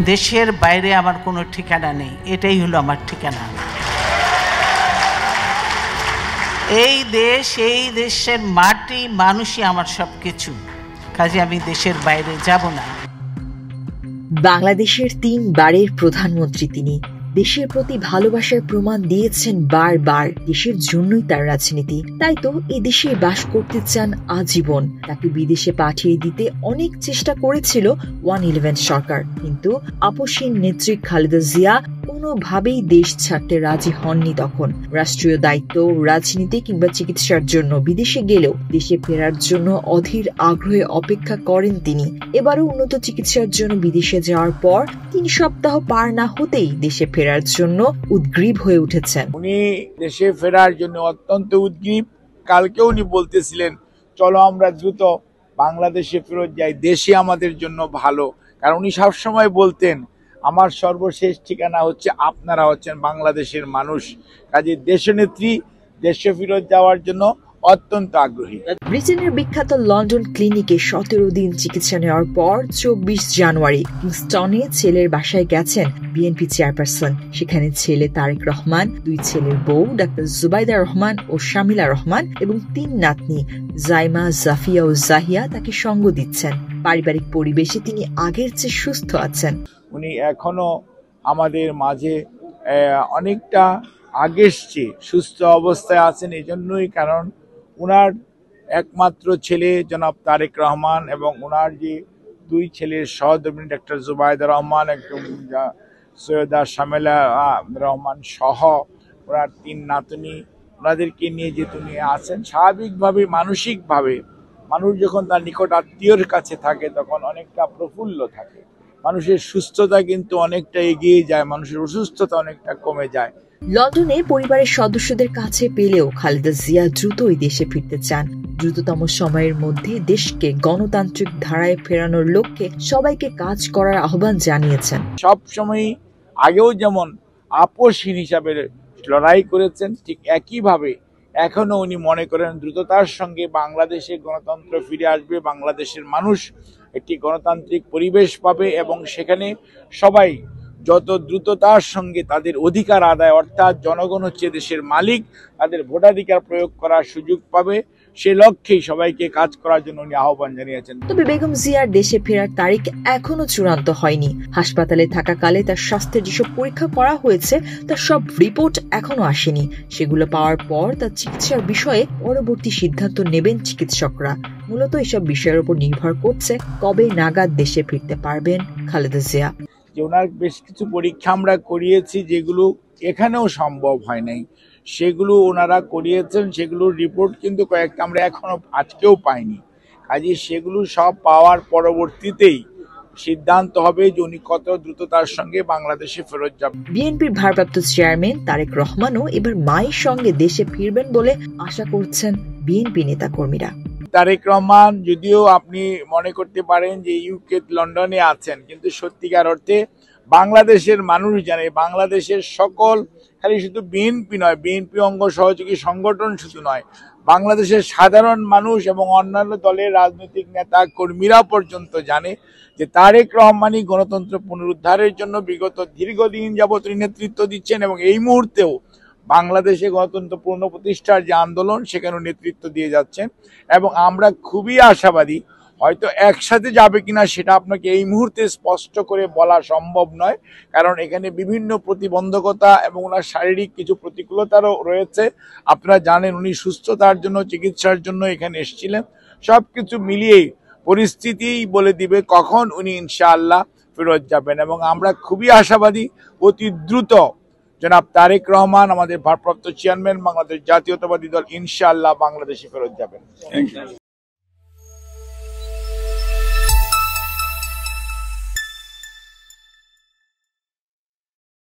দেশের বাইরে আমার কোনো ঠিকানা নেই, এটাই হলো আমার ঠিকানা। এই দেশ, এই দেশের মাটি, মানুষই আমার সব কিছু, কাজে আমি দেশের বাইরে যাব না। বাংলাদেশের 3 বারের প্রধানমন্ত্রী তিনি। দেশের প্রতি ভালোবাসার প্রমাণ দিয়েছেন বারবার। দেশের জন্যই তার রাজনীতি, তাই তো এই দেশে বাস করতে চান আজীবন। তাকে বিদেশে পাঠিয়ে দিতে অনেক চেষ্টা করেছিল 111 সরকার, কিন্তু আপসহীন নেত্রী খালেদা জিয়া কোনোভাবেই দেশ ছাড়তে রাজি হননি। তখন রাষ্ট্রীয় দায়িত্ব, রাজনীতি কিংবা চিকিৎসার জন্য বিদেশে গেলেও দেশে ফেরার জন্য অধীর আগ্রহে অপেক্ষা করেন তিনি। এবারও উন্নত চিকিৎসার জন্য বিদেশে যাওয়ার পর 3 সপ্তাহ পার না হতেই দেশে ফেরার জন্য উদ্গ্রীব হয়ে উঠেছেন। উনি দেশে ফেরার জন্য অত্যন্ত উদ্গ্রীব। কালকে উনি বলতেছিলেন, চলো আমরা দ্রুত বাংলাদেশে ফেরত যাই, দেশে আমাদের জন্য ভালো। কারণ উনি সবসময় বলতেন, আমার সর্বশেষ ঠিকানা হচ্ছে আপনারা হচ্ছেন বাংলাদেশের মানুষ। কাজে দেশনেত্রী দেশে ফেরত যাওয়ার জন্য অত্যন্ত আগ্রহী। ব্রিটেনের বিখ্যাত লন্ডন ক্লিনিকে 17 দিন চিকিৎসা নেওয়ার পর 24 জানুয়ারি কিংস্টনে ছেলের বাসায় গেছেন বিএনপি চেয়ারপারসন। সেখানে ছেলে তারেক রহমান, 2 ছেলের বউ ডাক্তার জুবাইদা রহমান ও শামিলা রহমান এবং 3 নাতনি জাইমা, জাফিয়া ও জাহিয়া তাকে সঙ্গ দিচ্ছেন। পারিবারিক পরিবেশে তিনি আগের চেয়ে সুস্থ আছেন। উনি এখনো আমাদের মাঝে অনেকটা আগের চেয়ে সুস্থ অবস্থায় আছেন। এজন্যই কারণ উনার একমাত্র ছেলে জনাব তারেক রহমান এবং উনার যে 2 ছেলের সহধর্মিণী ডাক্তার জুবাইদা রহমান, একদম সৈয়দা শামিলা রহমান সহ ওনার 3 নাতনি, ওনাদেরকে নিয়ে যেহেতু নিয়ে আছেন, স্বাভাবিকভাবে মানসিকভাবে মানুষ যখন তার নিকট আত্মীয়র কাছে থাকে তখন অনেকটা প্রফুল্ল থাকে। মানুষের সুস্থতা কিন্তু অনেকটা এগিয়ে যায়, মানুষের অসুস্থতা অনেকটা কমে যায়। লন্ডনে পরিবারের সদস্যদের কাছে পেলেও খালেদা জিয়া দ্রুতই দেশে ফিরতে চান। দ্রুততম সময়ের মধ্যে দেশকে গণতান্ত্রিক ধারায় ফেরানোর লক্ষ্যে সবাইকে কাজ করার আহ্বান জানিয়েছেন। সব সময় আগেও যেমন আপসহীন হিসাবে লড়াই করেছেন, ঠিক একইভাবে এখনো উনি মনে করেন দ্রুততার সঙ্গে বাংলাদেশে গণতন্ত্র ফিরে আসবে, বাংলাদেশের মানুষ একটি গণতান্ত্রিক পরিবেশ পাবে এবং সেখানে সবাই যত দ্রুততার সঙ্গে তাদের অধিকার আদায়, অর্থাৎ জনগণ হচ্ছে দেশের মালিক, তাদের ভোটাধিকার প্রয়োগ করার সুযোগ পাবে, সে লক্ষ্যেই সবাইকে কাজ করার জন্য উনি আহ্বান জানিয়েছেন। তবে বেগম জিয়ার দেশে ফেরার তারিখ এখনো চূড়ান্ত হয়নি। হাসপাতালে থাকাকালে তার স্বাস্থ্যের যেসব পরীক্ষা করা হয়েছে তার সব রিপোর্ট এখনো আসেনি। সেগুলো পাওয়ার পর তার চিকিৎসার বিষয়ে পরবর্তী সিদ্ধান্ত নেবেন চিকিৎসকরা। মূলত এসব বিষয়ের উপর নির্ভর করছে কবে নাগাদ দেশে ফিরতে পারবেন খালেদা জিয়া। যে ওনার বেশ কিছু পরীক্ষা আমরা করিয়েছি যেগুলো এখানেও সম্ভব হয় নাই, সেগুলো ওনারা করিয়েছেন। সেগুলোর রিপোর্ট কিন্তু কয়েকটা আমরা এখনো আজকেও পাইনি। কাজে সেগুলো সব পাওয়ার পরবর্তীতেই সিদ্ধান্ত হবে যে উনি কত দ্রুততার সঙ্গে বাংলাদেশে ফেরত যাবেন। বিএনপির ভারপ্রাপ্ত চেয়ারম্যান তারেক রহমানও এবার মায়ের সঙ্গে দেশে ফিরবেন বলে আশা করছেন বিএনপি নেতাকর্মীরা। তারেক রহমান যদিও আপনি মনে করতে পারেন যে ইউকে লন্ডনে আছেন, কিন্তু সত্যিকার অর্থে বাংলাদেশের মানুষ জানে, বাংলাদেশের সকল, খালি শুধু বিএনপি নয়, বিএনপি অঙ্গ সহযোগী সংগঠন শুধু নয়, বাংলাদেশের সাধারণ মানুষ এবং অন্যান্য দলের রাজনৈতিক নেতা কর্মীরা পর্যন্ত জানে যে তারেক রহমানই গণতন্ত্র পুনরুদ্ধারের জন্য বিগত দীর্ঘদিন যাবত নেতৃত্ব দিচ্ছেন এবং এই মুহূর্তেও বাংলাদেশে গণতন্ত্র পুনঃপ্রতিষ্ঠার যে আন্দোলন সেখানে নেতৃত্ব দিয়ে যাচ্ছেন। এবং আমরা খুবই আশাবাদী, হয়তো একসাথে যাবে কিনা সেটা আপনাকে এই মুহূর্তে স্পষ্ট করে বলা সম্ভব নয়, কারণ এখানে বিভিন্ন প্রতিবন্ধকতা এবং ওনার শারীরিক কিছু প্রতিকূলতারও রয়েছে। আপনারা জানেন উনি সুস্থতার জন্য, চিকিৎসার জন্য এখানে এসেছিলেন। সবকিছু মিলিয়েই পরিস্থিতি বলে দিবে কখন উনি ইনশাআল্লাহ ফেরত যাবেন। এবং আমরা খুবই আশাবাদী অতি দ্রুত জনাব তারেক রহমান, আমাদের ভারপ্রাপ্ত চেয়ারম্যান, বাংলাদেশ জাতীয়তাবাদী দল, ইনশাআল্লাহ বাংলাদেশে ফেরত যাবেন।